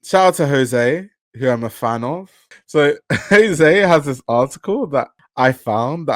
Shout out to Jose, who I'm a fan of. So Jose has this article that I found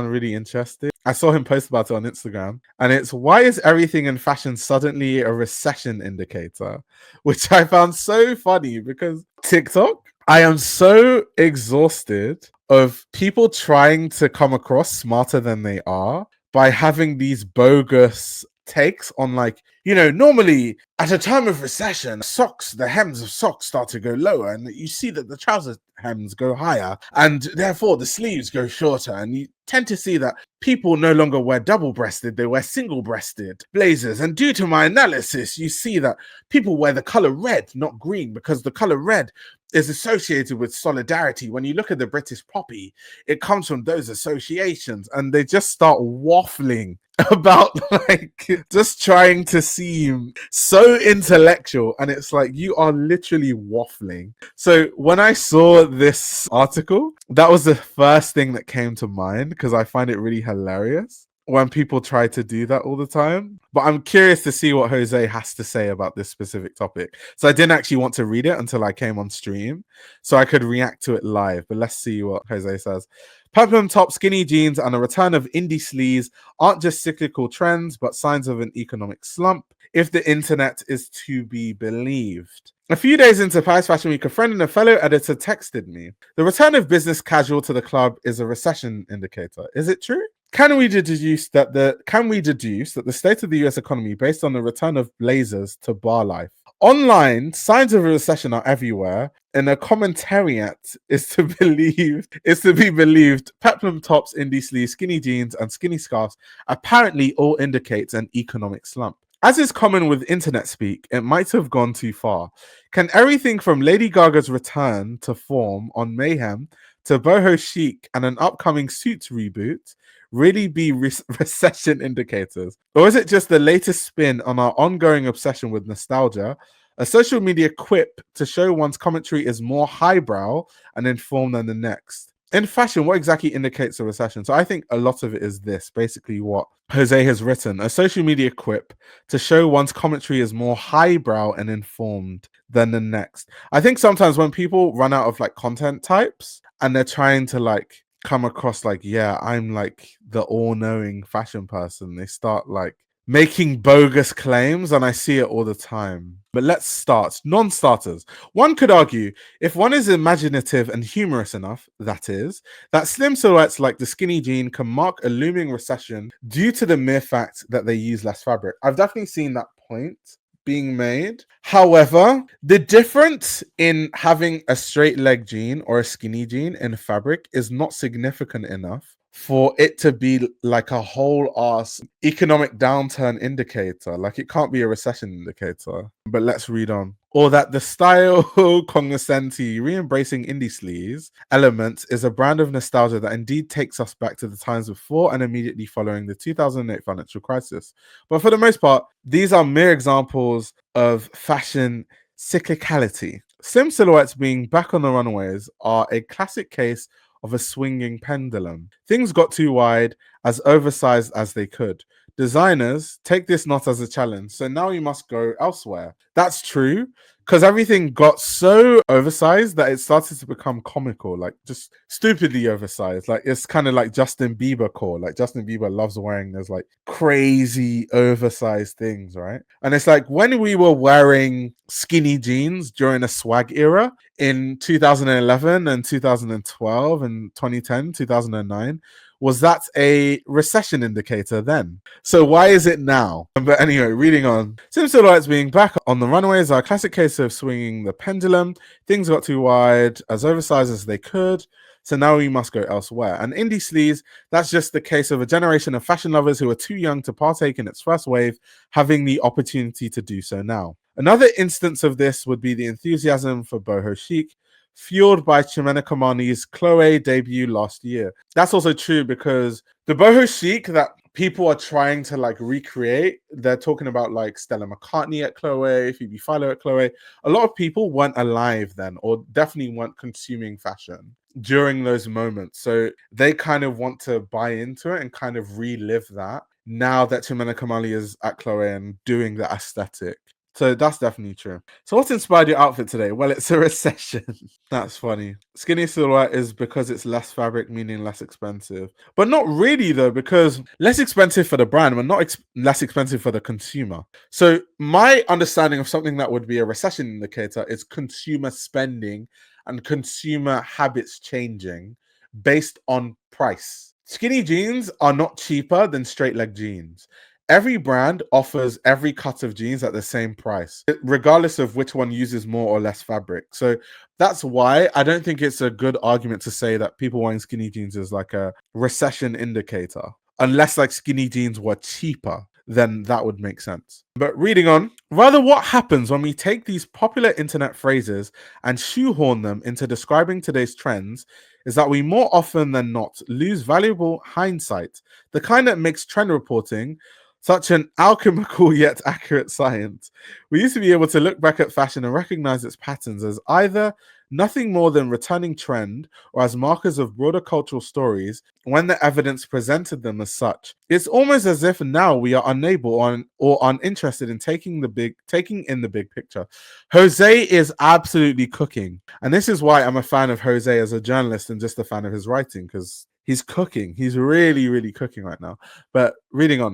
really interesting. I saw him post about it on Instagram, and it's why is everything in fashion suddenly a recession indicator, which I found so funny because TikTok, I am so exhausted of people trying to come across smarter than they are by having these bogus takes on, like, normally at a time of recession, the hems of socks start to go lower, and you see that the trouser hems go higher, and therefore the sleeves go shorter, and you tend to see that people no longer wear double-breasted, they wear single-breasted blazers. And due to my analysis, you see that people wear the color red, not green, because the color red is associated with solidarity. When you look at the British poppy, it comes from those associations, and they just start waffling about, like, just trying to seem so intellectual, and it's like you are literally waffling. So when I saw this article, that was the first thing that came to mind, because I find it really hilarious when people try to do that all the time. But I'm curious to see what Jose has to say about this specific topic. So I didn't actually want to read it until I came on stream so I could react to it live. But let's see what Jose says. Peplum top, skinny jeans, and a return of indie sleaze aren't just cyclical trends, but signs of an economic slump, if the internet is to be believed. A few days into Paris Fashion Week, a friend and a fellow editor texted me, "The return of business casual to the club is a recession indicator. Is it true? Can we deduce that the state of the US economy based on the return of blazers to bar life? Online, signs of a recession are everywhere, and a commentariat is to be believed. Peplum tops, indie sleeves, skinny jeans, and skinny scarves apparently all indicates an economic slump. As is common with internet speak, it might have gone too far. Can everything from Lady Gaga's return to form on Mayhem to boho chic and an upcoming Suits reboot really be recession indicators? Or is it just the latest spin on our ongoing obsession with nostalgia, a social media quip to show one's commentary is more highbrow and informed than the next? In fashion, what exactly indicates a recession? So I think a lot of it is this, basically what Jose has written, a social media quip to show one's commentary is more highbrow and informed than the next. I think sometimes when people run out of, like, content types and they're trying to, like, come across like, yeah, I'm like the all-knowing fashion person, they start, like, making bogus claims, and I see it all the time. But let's start. Non-starters. One could argue, if one is imaginative and humorous enough, that is, that slim silhouettes like the skinny jean can mark a looming recession due to the mere fact that they use less fabric. I've definitely seen that point being made. However, the difference in having a straight leg jean or a skinny jean in fabric is not significant enough for it to be like a whole ass economic downturn indicator. Like, it can't be a recession indicator. But let's read on. Or that the style cognoscenti, re-embracing indie sleaze elements, is a brand of nostalgia that indeed takes us back to the times before and immediately following the 2008 financial crisis. But for the most part, these are mere examples of fashion cyclicality. Slim silhouettes being back on the runways are a classic case of a swinging pendulum. Things got too wide, as oversized as they could. Designers take this not as a challenge, so now you must go elsewhere. That's true, because everything got so oversized that it started to become comical, like just stupidly oversized. Like, it's kind of like Justin Bieber core. Like, Justin Bieber loves wearing those, like, crazy oversized things, right? And it's like when we were wearing skinny jeans during a swag era in 2011 and 2012 and 2010, 2009, was that a recession indicator then? So why is it now? But anyway, reading on. Slim silhouettes being back on the runways are a classic case of swinging the pendulum. Things got too wide, as oversized as they could. So now we must go elsewhere. And indie sleaze, that's just the case of a generation of fashion lovers who are too young to partake in its first wave, having the opportunity to do so now. Another instance of this would be the enthusiasm for boho chic, fueled by Chimene Kamani's Chloe debut last year. That's also true because the boho chic that people are trying to, like, recreate, they're talking about, like, Stella McCartney at Chloe, Phoebe Philo at Chloe. A lot of people weren't alive then, or definitely weren't consuming fashion during those moments. So they kind of want to buy into it and kind of relive that now that Chimene Kamali is at Chloe and doing the aesthetic. So that's definitely true. So what inspired your outfit today? Well, it's a recession. That's funny. Skinny silhouette is because it's less fabric, meaning less expensive. But not really though, because less expensive for the brand, but not less expensive for the consumer. So my understanding of something that would be a recession indicator is consumer spending and consumer habits changing based on price. Skinny jeans are not cheaper than straight leg jeans. Every brand offers every cut of jeans at the same price, regardless of which one uses more or less fabric. So that's why I don't think it's a good argument to say that people wearing skinny jeans is like a recession indicator. Unless like skinny jeans were cheaper, then that would make sense. But reading on, rather what happens when we take these popular internet phrases and shoehorn them into describing today's trends is that we more often than not lose valuable hindsight, the kind that makes trend reporting such an alchemical yet accurate science. We used to be able to look back at fashion and recognize its patterns as either nothing more than returning trend or as markers of broader cultural stories when the evidence presented them as such. It's almost as if now we are unable or uninterested in taking in the big picture. Jose is absolutely cooking. And this is why I'm a fan of Jose as a journalist and just a fan of his writing, because he's cooking. He's really, really cooking right now. But reading on.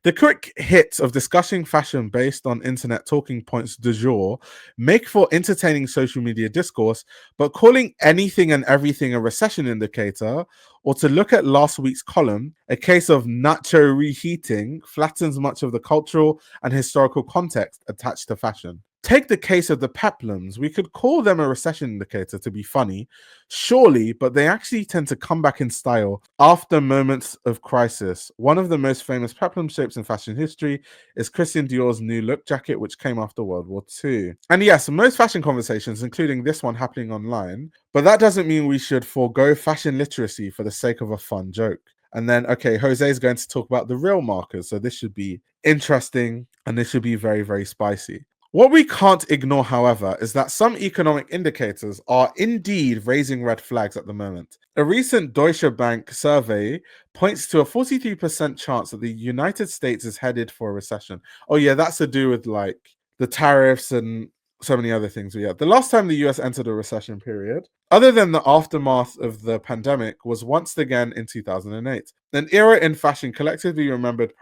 The quick hits of discussing fashion based on internet talking points du jour make for entertaining social media discourse, but calling anything and everything a recession indicator, or to look at last week's column, a case of nacho reheating, flattens much of the cultural and historical context attached to fashion. Take the case of the Peplums. We could call them a recession indicator to be funny, surely, but they actually tend to come back in style after moments of crisis. One of the most famous Peplum shapes in fashion history is Christian Dior's new look jacket, which came after World War II. And yes, most fashion conversations, including this one happening online, but that doesn't mean we should forego fashion literacy for the sake of a fun joke. And then, okay, Jose is going to talk about the real markers. So this should be interesting and this should be very, very spicy. What we can't ignore, however, is that some economic indicators are indeed raising red flags at the moment. A recent Deutsche Bank survey points to a 43% chance that the United States is headed for a recession. Oh yeah, that's to do with like the tariffs and so many other things. But yeah, the last time the US entered a recession period, other than the aftermath of the pandemic, was once again in 2008. An era in fashion collectively remembered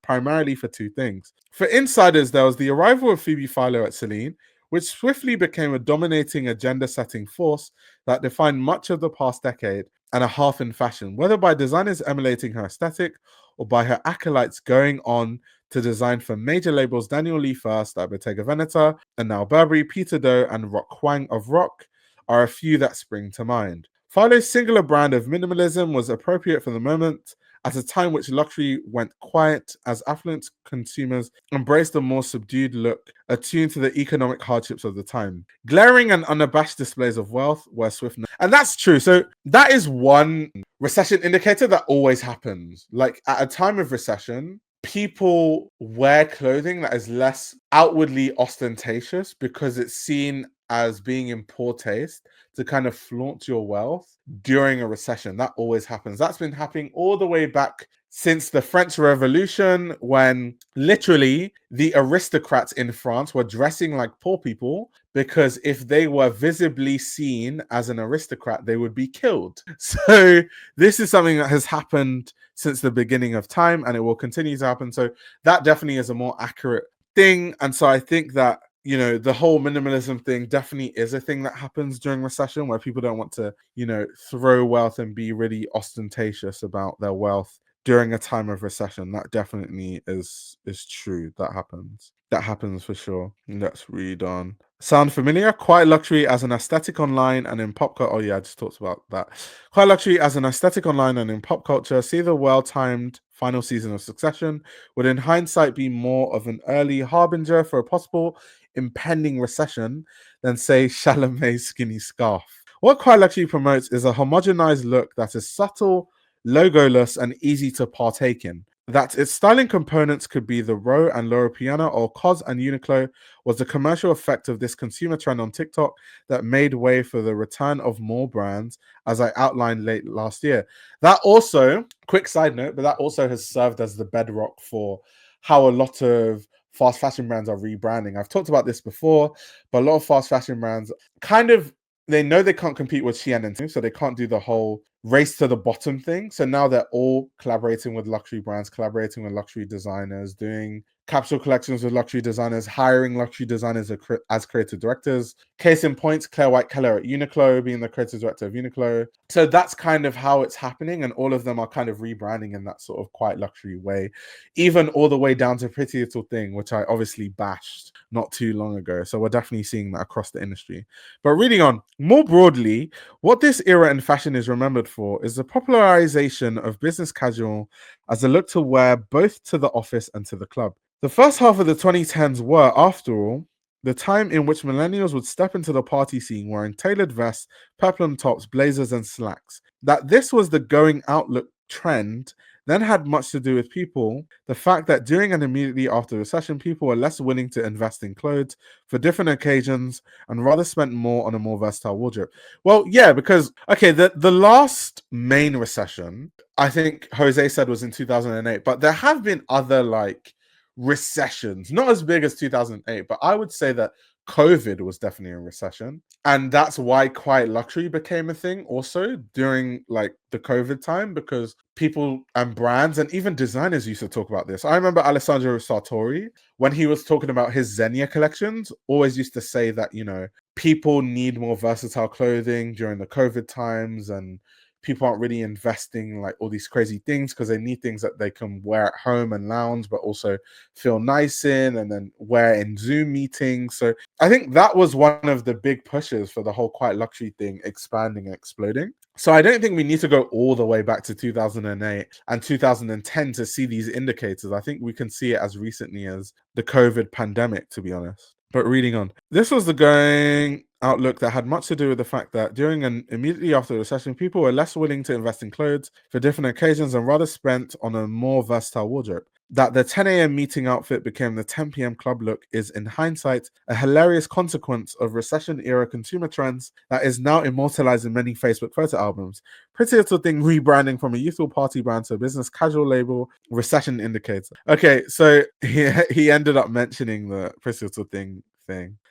primarily for two things. For insiders, there was the arrival of Phoebe Philo at Celine, which swiftly became a dominating agenda-setting force that defined much of the past decade and a half in fashion, whether by designers emulating her aesthetic or by her acolytes going on to design for major labels Daniel Lee first at Bottega Veneta, and now Burberry, Peter Doe, and Rock Hwang of Rock are a few that spring to mind. Philo's singular brand of minimalism was appropriate for the moment, at a time which luxury went quiet as affluent consumers embraced a more subdued look, attuned to the economic hardships of the time. Glaring and unabashed displays of wealth were swift. And that's true. So that is one recession indicator that always happens. Like at a time of recession, people wear clothing that is less outwardly ostentatious because it's seen as being in poor taste to kind of flaunt your wealth during a recession. That always happens. That's been happening all the way back since the French Revolution, when literally the aristocrats in France were dressing like poor people because if they were visibly seen as an aristocrat, they would be killed. So this is something that has happened since the beginning of time, and it will continue to happen. So that definitely is a more accurate thing. And so I think that, you know, the whole minimalism thing definitely is a thing that happens during recession, where people don't want to, you know, throw wealth and be really ostentatious about their wealth during a time of recession. That definitely is true. That happens for sure. Let's read on. Sound familiar? Quite luxury as an aesthetic online and in pop culture. Oh yeah, I just talked about that. Quite luxury as an aesthetic online and in pop culture. See the well-timed final season of Succession would in hindsight be more of an early harbinger for a possible impending recession than, say, Chalamet's skinny scarf. What Quite Luxury promotes is a homogenized look that is subtle, logoless, and easy to partake in. That its styling components could be the Row and Loro Piana or COS and Uniqlo was the commercial effect of this consumer trend on TikTok that made way for the return of more brands, as I outlined late last year. That also, quick side note, but that also has served as the bedrock for how a lot of fast fashion brands are rebranding. I've talked about this before, but a lot of fast fashion brands kind of, they know they can't compete with Shein and Temu, so they can't do the whole race to the bottom thing. So now they're all collaborating with luxury brands, collaborating with luxury designers, doing capsule collections with luxury designers, hiring luxury designers as creative directors. Case in point, Claire White Keller at Uniqlo being the creative director of Uniqlo. So that's kind of how it's happening, and all of them are kind of rebranding in that sort of quite luxury way, even all the way down to Pretty Little Thing, which I obviously bashed not too long ago. So we're definitely seeing that across the industry. But reading on, more broadly, what this era in fashion is remembered for is the popularization of business casual as a look to wear both to the office and to the club. The first half of the 2010s were, after all, the time in which millennials would step into the party scene wearing tailored vests, peplum tops, blazers, and slacks. That this was the going out look trend then had much to do with people. The fact that during and immediately after the recession, people were less willing to invest in clothes for different occasions and rather spent more on a more versatile wardrobe. Well, yeah, because, okay, the last main recession, I think Jose said was in 2008, but there have been other like recessions, not as big as 2008, but I would say that COVID was definitely a recession. And that's why quiet luxury became a thing also during like the COVID time, because people and brands and even designers used to talk about this. I remember Alessandro Sartori, when he was talking about his Xenia collections, always used to say that, you know, people need more versatile clothing during the COVID times, and people aren't really investing in like all these crazy things because they need things that they can wear at home and lounge, but also feel nice in and then wear in Zoom meetings. So I think that was one of the big pushes for the whole quiet luxury thing expanding and exploding. So I don't think we need to go all the way back to 2008 and 2010 to see these indicators. I think we can see it as recently as the COVID pandemic, to be honest. But reading on, this was the going outlook that had much to do with the fact that during and immediately after the recession, people were less willing to invest in clothes for different occasions and rather spent on a more versatile wardrobe. That the 10 a.m. meeting outfit became the 10 p.m. club look is, in hindsight, a hilarious consequence of recession-era consumer trends that is now immortalized in many Facebook photo albums. Pretty Little Thing rebranding from a youthful party brand to a business casual label, recession indicator. Okay, so he ended up mentioning the Pretty Little Thing.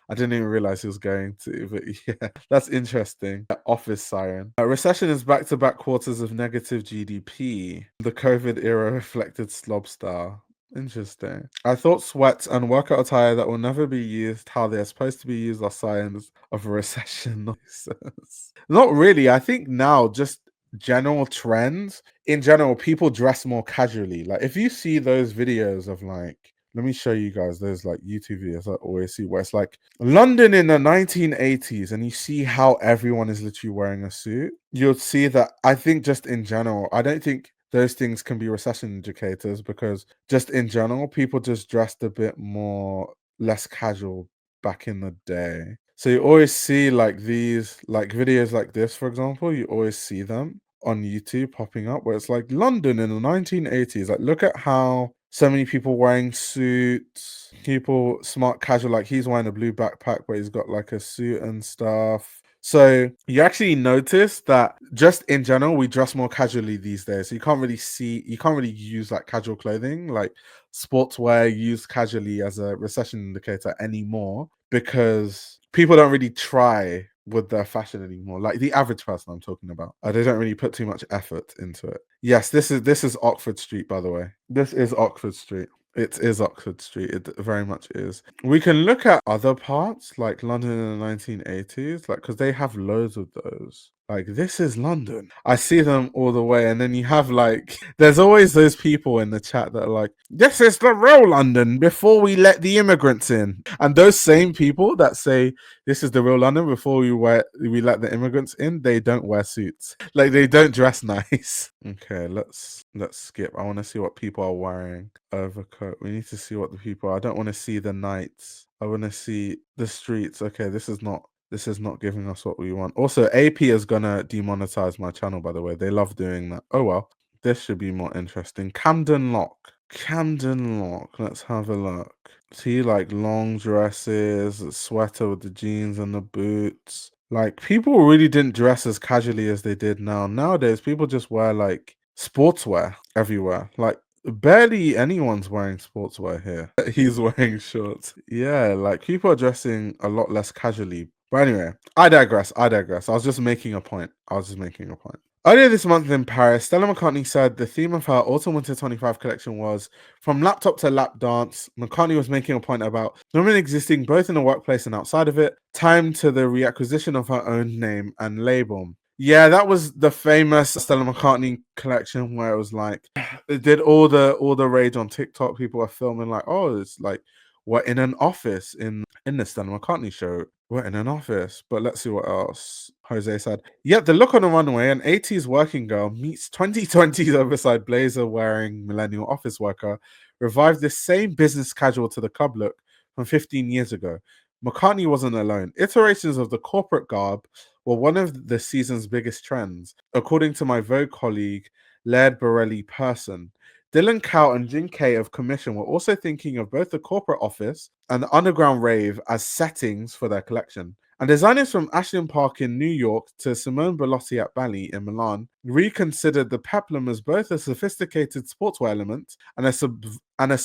I didn't even realize he was going to, but yeah, that's interesting. Office siren. Recession is back-to-back quarters of negative GDP. The COVID era reflected slob style. Interesting. I thought sweats and workout attire that will never be used how they're supposed to be used are signs of a recession. Noises. Not really. I think now just general trends. In general, people dress more casually. Like if you see those videos of like, let me show you guys those like YouTube videos I always see where it's like London in the 1980s and you see how everyone is literally wearing a suit. You'll see that I think just in general, I don't think those things can be recession indicators because just in general, people just dressed a bit more less casual back in the day. So you always see like these like videos like this, for example, you always see them on YouTube popping up where it's like London in the 1980s. Like look at how so many people wearing suits, people smart casual, like he's wearing a blue backpack where he's got like a suit and stuff. So you actually notice that just in general, we dress more casually these days. So you can't really use like casual clothing, like sportswear used casually as a recession indicator anymore because people don't really try with their fashion anymore. Like the average person I'm talking about. They don't really put too much effort into it. Yes, this is Oxford Street, by the way. This is Oxford Street. It is Oxford Street. It very much is. We can look at other parts like London in the 1980s, like because they have loads of those. Like this is London. I see them all the way, and then you have like there's always those people in the chat that are like, "This is the real London before we let the immigrants in," and those same people that say this is the real London before we let the immigrants in, they don't wear suits. Like they don't dress nice. Okay, let's skip. I want to see what people are wearing. Overcoat. We need to see what the people are. I don't want to see the nights. I want to see the streets. Okay, this is not giving us what we want. Also, AP is gonna demonetize my channel, by the way. They love doing that. Oh well. This should be more interesting. Camden Lock. Camden Lock. Let's have a look. See like long dresses, a sweater with the jeans and the boots. Like people really didn't dress as casually as they did now. Nowadays, people just wear like sportswear everywhere. Like barely anyone's wearing sportswear here. He's wearing shorts. Yeah, like people are dressing a lot less casually. But anyway, I digress. I was just making a point. Earlier this month in Paris, Stella McCartney said the theme of her Autumn Winter 25 collection was From Laptop to Lap Dance. McCartney was making a point about women existing both in the workplace and outside of it, timed to the reacquisition of her own name and label. Yeah, that was the famous Stella McCartney collection where it was like it did all the rage on TikTok. People are filming like, oh, it's like we're in an office in the Stella McCartney show. We're in an office. But let's see what else Jose said. Yet the look on the runway, an 80s working girl meets 2020's oversized blazer wearing millennial office worker, revived this same business casual to the club look from 15 years ago. McCartney wasn't alone. Iterations of the corporate garb were one of the season's biggest trends, according to my Vogue colleague, Laird Borelli Person. Dylan Cow and Jin Kay of Commission were also thinking of both the corporate office and the underground rave as settings for their collection. And designers from Ashland Park in New York to Simone Bellotti at Bali in Milan reconsidered the Peplum as both a sophisticated sportswear element and a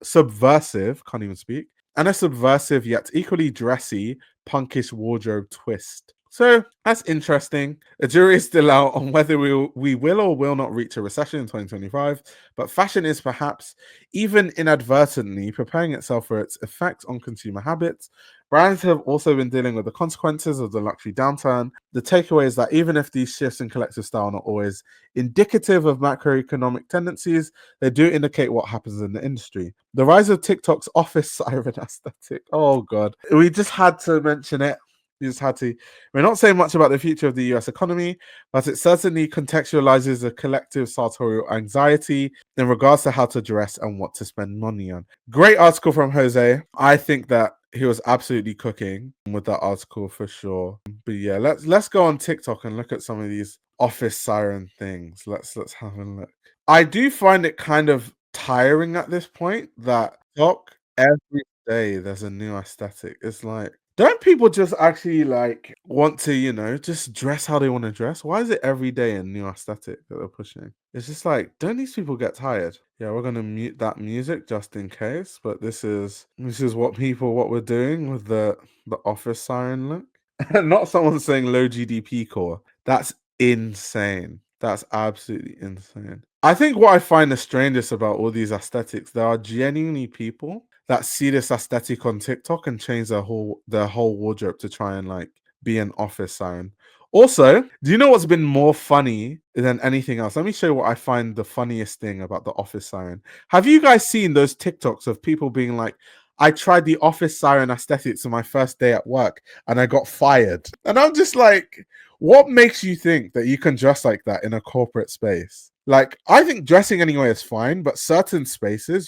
subversive, can't even speak, and a subversive yet equally dressy, punkish wardrobe twist. So that's interesting. The jury is still out on whether we will or will not reach a recession in 2025, but fashion is perhaps even inadvertently preparing itself for its effect on consumer habits. Brands have also been dealing with the consequences of the luxury downturn. The takeaway is that even if these shifts in collective style are not always indicative of macroeconomic tendencies, they do indicate what happens in the industry. The rise of TikTok's office siren aesthetic. Oh, God. We just had to mention it. We just had to. We're not saying much about the future of the US economy, but it certainly contextualizes a collective sartorial anxiety in regards to how to dress and what to spend money on. Great article from Jose. I think that he was absolutely cooking with that article for sure. But yeah, let's go on TikTok and look at some of these office siren things. Let's have a look. I do find it kind of tiring at this point that TikTok every day there's a new aesthetic. It's like, don't people just actually like want to, just dress how they want to dress? Why is it every day a new aesthetic that they're pushing? It's just like, don't these people get tired? Yeah, we're gonna mute that music just in case, but this is what we're doing with the office siren look. Not someone saying low GDP core. That's insane. That's absolutely insane. I think what I find the strangest about all these aesthetics, there are genuinely people that see this aesthetic on TikTok and change their whole wardrobe to try and like be an office siren. Also, do you know what's been more funny than anything else? Let me show you what I find the funniest thing about the office siren. Have you guys seen those TikToks of people being like, I tried the office siren aesthetics on my first day at work and I got fired? And I'm just like, what makes you think that you can dress like that in a corporate space? Like, I think dressing anyway is fine, but certain spaces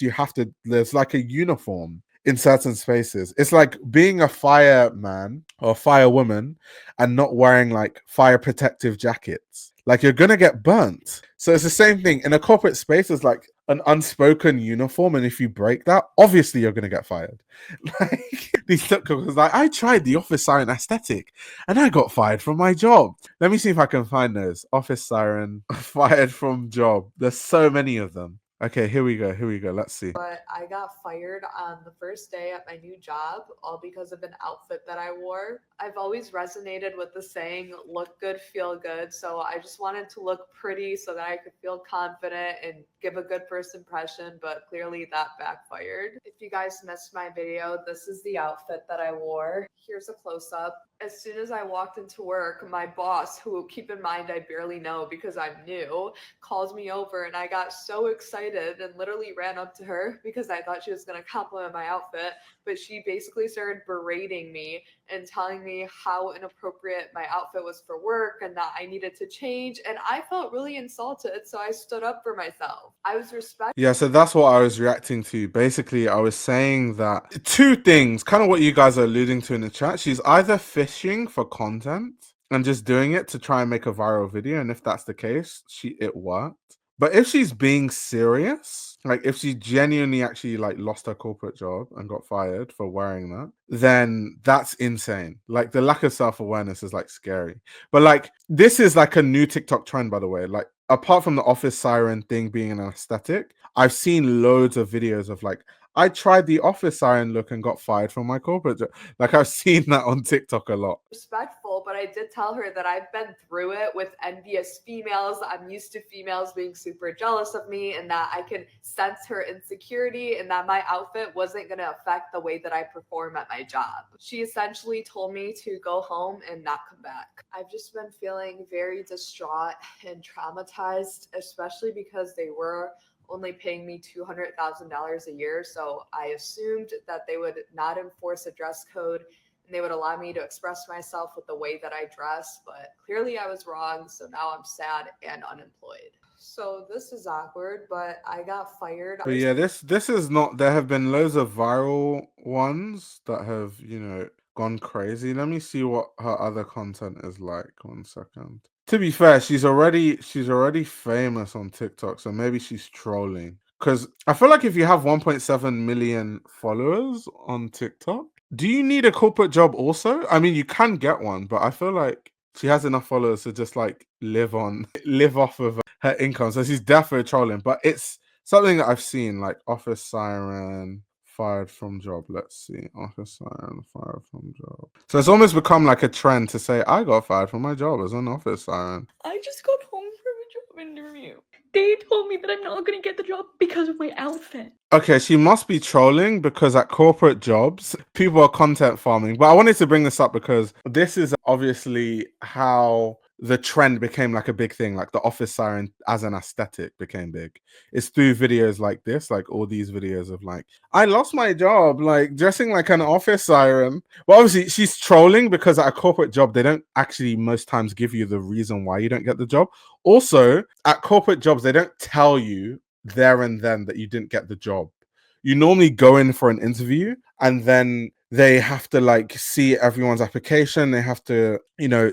there's like a uniform in certain spaces. It's like being a fireman or firewoman and not wearing like fire protective jackets. Like, you're gonna get burnt. So it's the same thing in a corporate space. There's like an unspoken uniform, and if you break that, obviously you're gonna get fired. Like these TikTokers, like, I tried the office siren aesthetic, and I got fired from my job. Let me see if I can find those office siren fired from job. There's so many of them. Okay, here we go. Let's see. But I got fired on the first day at my new job, all because of an outfit that I wore. I've always resonated with the saying, look good, feel good. So I just wanted to look pretty so that I could feel confident and give a good first impression, but clearly that backfired. If you guys missed my video, this is the outfit that I wore. Here's a close up. As soon as I walked into work, my boss, who keep in mind I barely know because I'm new, calls me over and I got so excited and literally ran up to her because I thought she was going to compliment my outfit, but she basically started berating me and telling me how inappropriate my outfit was for work and that I needed to change, and I felt really insulted, so I stood up for myself. I was respectful. Yeah, so that's what I was reacting to. Basically, I was saying that two things, kind of what you guys are alluding to in the chat. She's either fishing for content and just doing it to try and make a viral video, and if that's the case, it worked. But if she's being serious, like if she genuinely actually like lost her corporate job and got fired for wearing that, then that's insane. Like the lack of self-awareness is like scary. But like this is like a new TikTok trend, by the way. Like apart from the office siren thing being an aesthetic, I've seen loads of videos of like, I tried the office siren look and got fired from my corporate job. Like, I've seen that on TikTok a lot. Respectful, but I did tell her that I've been through it with envious females. I'm used to females being super jealous of me, and that I can sense her insecurity, and that my outfit wasn't going to affect the way that I perform at my job. She essentially told me to go home and not come back. I've just been feeling very distraught and traumatized, especially because they were only paying me $200,000 a year. So I assumed that they would not enforce a dress code and they would allow me to express myself with the way that I dress. But clearly I was wrong. So now I'm sad and unemployed. So this is awkward, but I got fired. But yeah, this is not. There have been loads of viral ones that have, gone crazy. Let me see what her other content is like. 1 second. To be fair, she's already famous on TikTok, so maybe she's trolling. Because I feel like if you have 1.7 million followers on TikTok, do you need a corporate job also? I mean, you can get one, but I feel like she has enough followers to just like live off of her income. So she's definitely trolling, but it's something that I've seen, like office siren fired from job. Let's see, office siren fired from job. So it's almost become like a trend to say I got fired from my job as an office siren. I just got home from a job interview. They told me that I'm not going to get the job because of my outfit. Okay, she must be trolling because at corporate jobs, people are content farming. But I wanted to bring this up because this is obviously how the trend became like a big thing. Like the office siren as an aesthetic became big. It's through videos like this, like all these videos of like, I lost my job, like dressing like an office siren. Well, obviously she's trolling because at a corporate job, they don't actually most times give you the reason why you don't get the job. Also, at corporate jobs, they don't tell you there and then that you didn't get the job. You normally go in for an interview and then they have to like see everyone's application. They have to,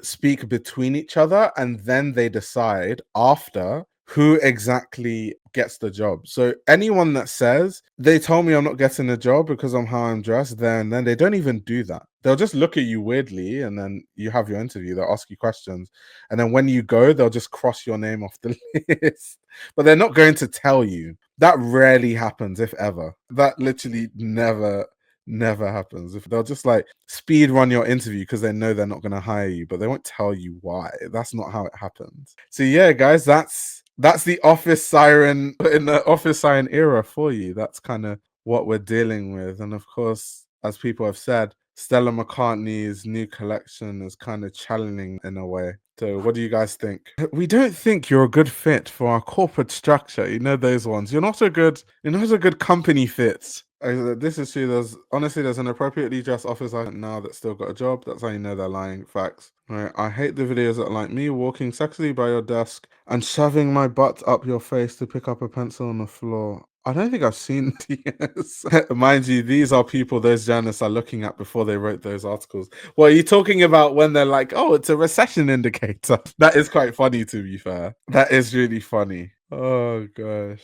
speak between each other, and then they decide after who exactly gets the job. So anyone that says they told me I'm not getting the job because of how I'm dressed, then they don't even do that. They'll just look at you weirdly, and then you have your interview. They'll ask you questions, and then when you go, they'll just cross your name off the list. But they're not going to tell you. That rarely happens, if ever. That literally never happens. If they'll just like speed run your interview because they know they're not going to hire you, but they won't tell you why. That's not how it happens. So yeah, guys, that's the office siren in the office siren era for you. That's kind of what we're dealing with. And of course, as people have said, Stella McCartney's new collection is kind of challenging in a way. So what do you guys think? We don't think you're a good fit for our corporate structure. You know those ones. You're not a good company fit. This is true. There's an appropriately dressed office now that still got a job. That's how you know they're lying. Facts. Right. I hate the videos that are like me walking sexily by your desk and shoving my butt up your face to pick up a pencil on the floor. I don't think I've seen these. Mind you, these are people those journalists are looking at before they wrote those articles. What are you talking about when they're like, oh, it's a recession indicator? That is quite funny, to be fair. That is really funny. Oh, gosh.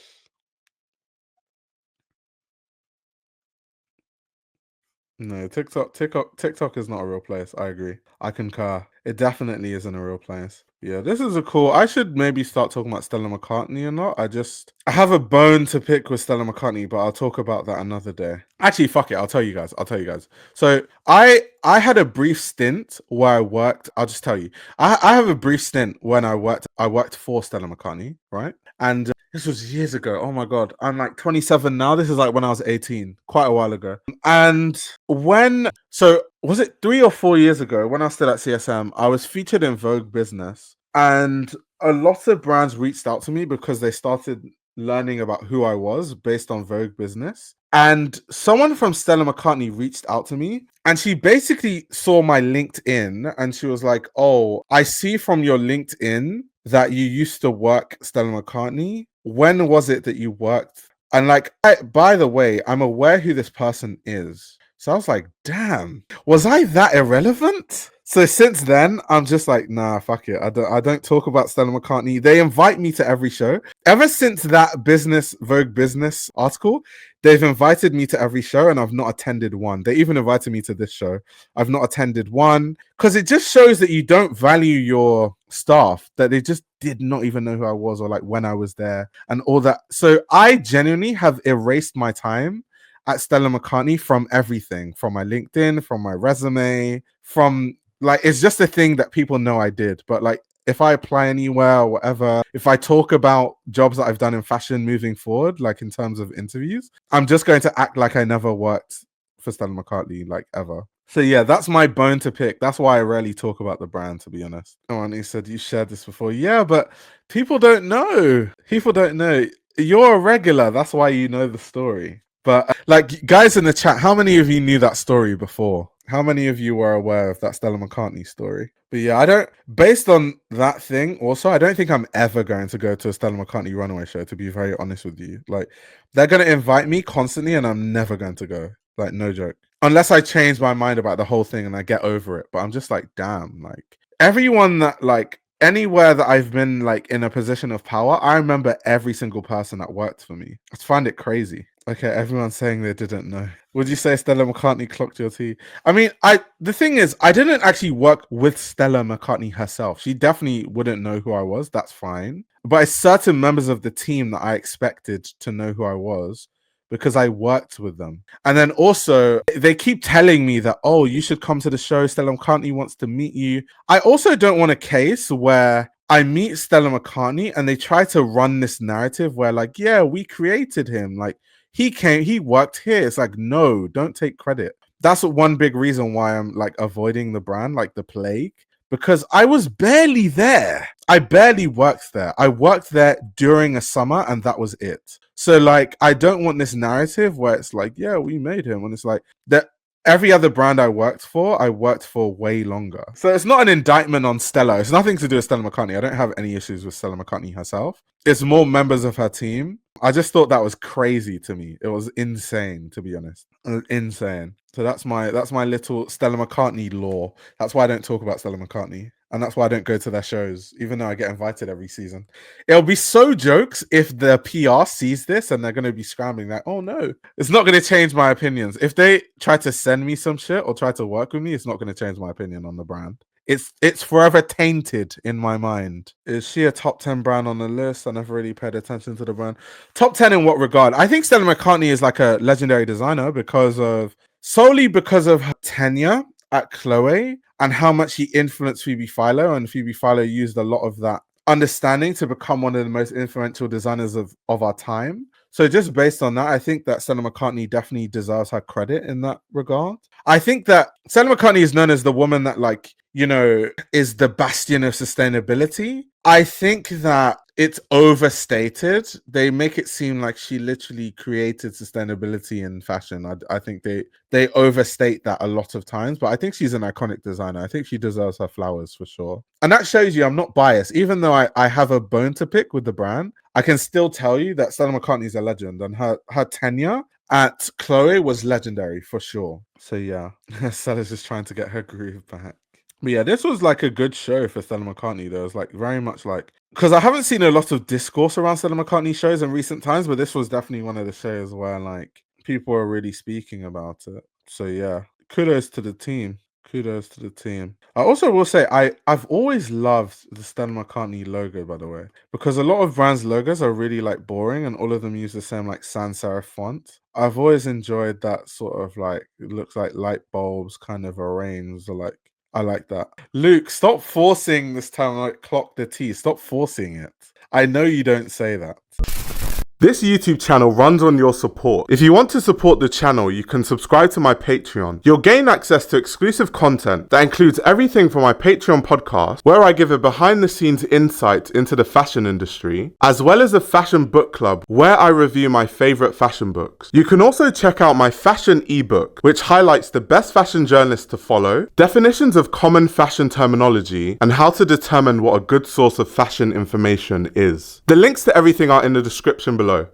No, TikTok is not a real place. I agree. I concur. It definitely isn't a real place. Yeah, this is a cool. I should maybe start talking about Stella McCartney or not. I have a bone to pick with Stella McCartney, but I'll talk about that another day. Actually, fuck it. I'll tell you guys. So I had a brief stint where I worked. I'll just tell you. I have a brief stint when I worked for Stella McCartney, right? And this was years ago. Oh my god, I'm like 27 now. This is like when I was 18, quite a while ago. And was it 3 or 4 years ago when I was still at CSM? I was featured in Vogue Business, and a lot of brands reached out to me because they started learning about who I was based on Vogue Business. And someone from Stella McCartney reached out to me, and she basically saw my LinkedIn and she was like, oh, I see from your LinkedIn that you used to work Stella McCartney. When was it that you worked? And like, by the way, I'm aware who this person is. So I was like, damn, was I that irrelevant? So since then, I'm just like, nah, fuck it. I don't talk about Stella McCartney. They invite me to every show. Ever since that Vogue Business article, they've invited me to every show and I've not attended one. They even invited me to this show. I've not attended one because it just shows that you don't value your staff, that they just did not even know who I was or like when I was there and all that. So I genuinely have erased my time at Stella McCartney from everything, from my LinkedIn, from my resume, from like, it's just a thing that people know I did. But like, if I apply anywhere or whatever, if I talk about jobs that I've done in fashion moving forward, like in terms of interviews, I'm just going to act like I never worked for Stella McCartney, like ever. So yeah, that's my bone to pick. That's why I rarely talk about the brand, to be honest. Oh, and he said you shared this before. Yeah, but people don't know. People don't know. You're a regular. That's why you know the story. But like, guys in the chat, how many of you knew that story before? How many of you were aware of that Stella McCartney story? But yeah, I don't, based on that thing, also, I don't think I'm ever going to go to a Stella McCartney runaway show, to be very honest with you. Like, they're going to invite me constantly and I'm never going to go. Like, no joke. Unless I change my mind about the whole thing and I get over it. But I'm just like, damn, like, everyone that, like, anywhere that I've been, like, in a position of power, I remember every single person that worked for me. I find it crazy. Okay, everyone's saying they didn't know. Would you say Stella McCartney clocked your tea? I mean, the thing is, I didn't actually work with Stella McCartney herself. She definitely wouldn't know who I was. That's fine. But it's certain members of the team that I expected to know who I was because I worked with them. And then also, they keep telling me that, oh, you should come to the show. Stella McCartney wants to meet you. I also don't want a case where I meet Stella McCartney and they try to run this narrative where, like, yeah, we created him. Like, he worked here. It's like, no, don't take credit. That's one big reason why I'm like avoiding the brand like the plague, because I was barely there. I barely worked there. I worked there during a summer and that was it. So like, I don't want this narrative where it's like, yeah, we made him. And it's like that. Every other brand I worked for way longer. So it's not an indictment on Stella. It's nothing to do with Stella McCartney. I don't have any issues with Stella McCartney herself. It's more members of her team. I just thought that was crazy to me. It was insane, to be honest. Insane. So that's my little Stella McCartney lore. That's why I don't talk about Stella McCartney. And that's why I don't go to their shows, even though I get invited every season. It'll be so jokes if the PR sees this and they're going to be scrambling like, oh no, it's not going to change my opinions. If they try to send me some shit or try to work with me, it's not going to change my opinion on the brand. It's forever tainted in my mind. Is she a top 10 brand on the list? I never really paid attention to the brand. Top 10 in what regard? I think Stella McCartney is like a legendary designer solely because of her tenure at Chloe and how much he influenced Phoebe Philo, and Phoebe Philo used a lot of that understanding to become one of the most influential designers of our time. So just based on that, I think that Stella McCartney definitely deserves her credit in that regard. I think that Stella McCartney is known as the woman that, like, you know, is the bastion of sustainability. I think that it's overstated. They make it seem like she literally created sustainability in fashion. I think they overstate that a lot of times, but I think she's an iconic designer. I think she deserves her flowers for sure. And that shows you I'm not biased. Even though I have a bone to pick with the brand, I can still tell you that Stella McCartney is a legend, and her tenure at Chloe was legendary for sure. So yeah, Stella's just trying to get her groove back. But yeah, this was like a good show for Stella McCartney. There was like very much like, because I haven't seen a lot of discourse around Stella McCartney shows in recent times, but this was definitely one of the shows where like people are really speaking about it. So yeah, kudos to the team. Kudos to the team. I also will say I've always loved the Stella McCartney logo, by the way, because a lot of brands' logos are really like boring and all of them use the same like sans serif font. I've always enjoyed that sort of like, it looks like light bulbs kind of arranged, or like, I like that. Luke, stop forcing this term like clock the T. Stop forcing it. I know you don't say that. This YouTube channel runs on your support. If you want to support the channel, you can subscribe to my Patreon. You'll gain access to exclusive content that includes everything from my Patreon podcast, where I give a behind-the-scenes insight into the fashion industry, as well as a fashion book club, where I review my favorite fashion books. You can also check out my fashion ebook, which highlights the best fashion journalists to follow, definitions of common fashion terminology, and how to determine what a good source of fashion information is. The links to everything are in the description below.